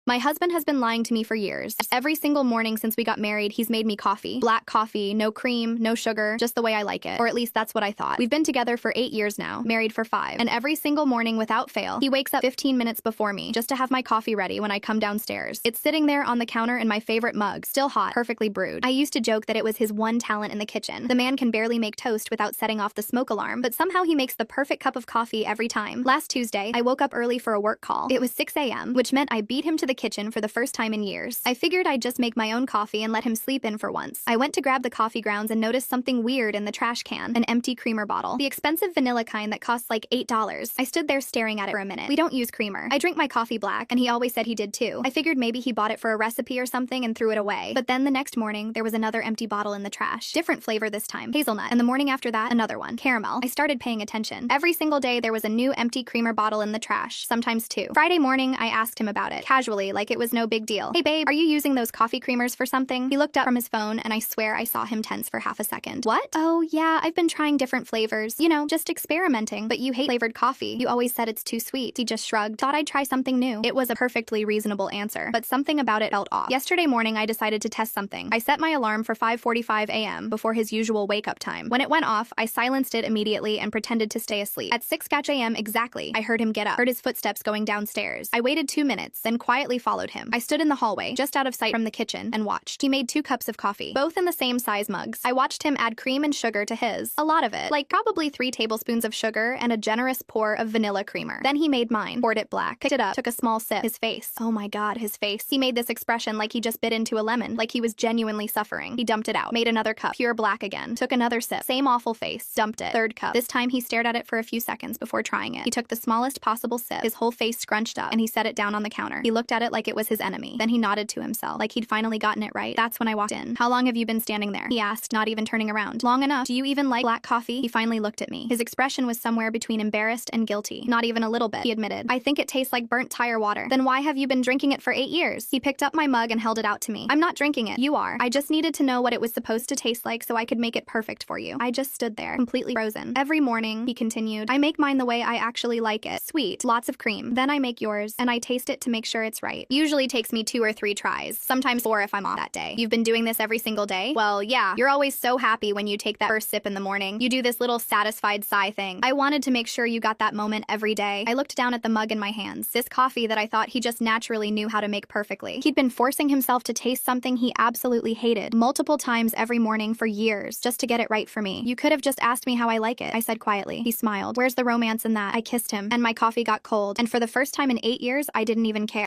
My husband has been lying to me for years. Every single morning since we got married, he's made me coffee. Black coffee, no cream, no sugar, just the way I like it. Or at least that's what I thought. We've been together for 8 years now, married for 5. And every single morning without fail, he wakes up 15 minutes before me just to have my coffee ready when I come downstairs. It's sitting there on the counter in my favorite mug, still hot, perfectly brewed. I used to joke that it was his one talent in the kitchen. The man can barely make toast without setting off the smoke alarm, but somehow he makes the perfect cup of coffee every time. Last Tuesday, I woke up early for a work call. It was 6 a.m., which meant I beat him to the kitchen for the first time in years. I figured I'd just make my own coffee and let him sleep in for once. I went to grab the coffee grounds and noticed something weird in the trash can, an empty creamer bottle. The expensive vanilla kind that costs like $8. I stood there staring at it for a minute. We don't use creamer. I drink my coffee black, and he always said he did too. I figured maybe he bought it for a recipe or something and threw it away. But then the next morning, there was another empty bottle in the trash. Different flavor this time, hazelnut. And the morning after that, another one, caramel. I started paying attention. Every single day, there was a new empty creamer bottle in the trash, sometimes 2. Friday morning, I asked him about it, casually, like it was no big deal. Hey babe, are you using those coffee creamers for something? He looked up from his phone, and I swear I saw him tense for half a second. What? Oh yeah, I've been trying different flavors. You know, just experimenting. But you hate flavored coffee. You always said it's too sweet. He just shrugged. Thought I'd try something new. It was a perfectly reasonable answer, but something about it felt off. Yesterday morning, I decided to test something. I set my alarm for 5:45 a.m. before his usual wake-up time. When it went off, I silenced it immediately and pretended to stay asleep. At 6 a.m. exactly, I heard him get up, heard his footsteps going downstairs. I waited 2 minutes, then quietly followed him. I stood in the hallway, just out of sight from the kitchen, and watched. He made 2 cups of coffee, both in the same size mugs. I watched him add cream and sugar to his. A lot of it, like probably 3 tablespoons of sugar and a generous pour of vanilla creamer. Then he made mine, poured it black, picked it up, took a small sip. His face. Oh my god, his face. He made this expression like he just bit into a lemon, like he was genuinely suffering. He dumped it out, made another cup, pure black again, took another sip, same awful face, dumped it. 3rd cup. This time he stared at it for a few seconds before trying it. He took the smallest possible sip, his whole face scrunched up, and he set it down on the counter. He looked at it like it was his enemy. Then he nodded to himself, like he'd finally gotten it right. That's when I walked in. How long have you been standing there? He asked, not even turning around. Long enough. Do you even like black coffee? He finally looked at me. His expression was somewhere between embarrassed and guilty. Not even a little bit, he admitted. I think it tastes like burnt tire water. Then why have you been drinking it for 8 years? He picked up my mug and held it out to me. I'm not drinking it. You are. I just needed to know what it was supposed to taste like so I could make it perfect for you. I just stood there, completely frozen. Every morning, he continued, I make mine the way I actually like it. Sweet, lots of cream. Then I make yours, and I taste it to make sure it's right. Usually takes me 2 or 3 tries, sometimes 4 if I'm off that day. You've been doing this every single day? Well, yeah. You're always so happy when you take that first sip in the morning. You do this little satisfied sigh thing. I wanted to make sure you got that moment every day. I looked down at the mug in my hands, this coffee that I thought he just naturally knew how to make perfectly. He'd been forcing himself to taste something he absolutely hated multiple times every morning for years just to get it right for me. You could have just asked me how I like it, I said quietly. He smiled. Where's the romance in that? I kissed him, and my coffee got cold, and for the first time in 8 years, I didn't even care.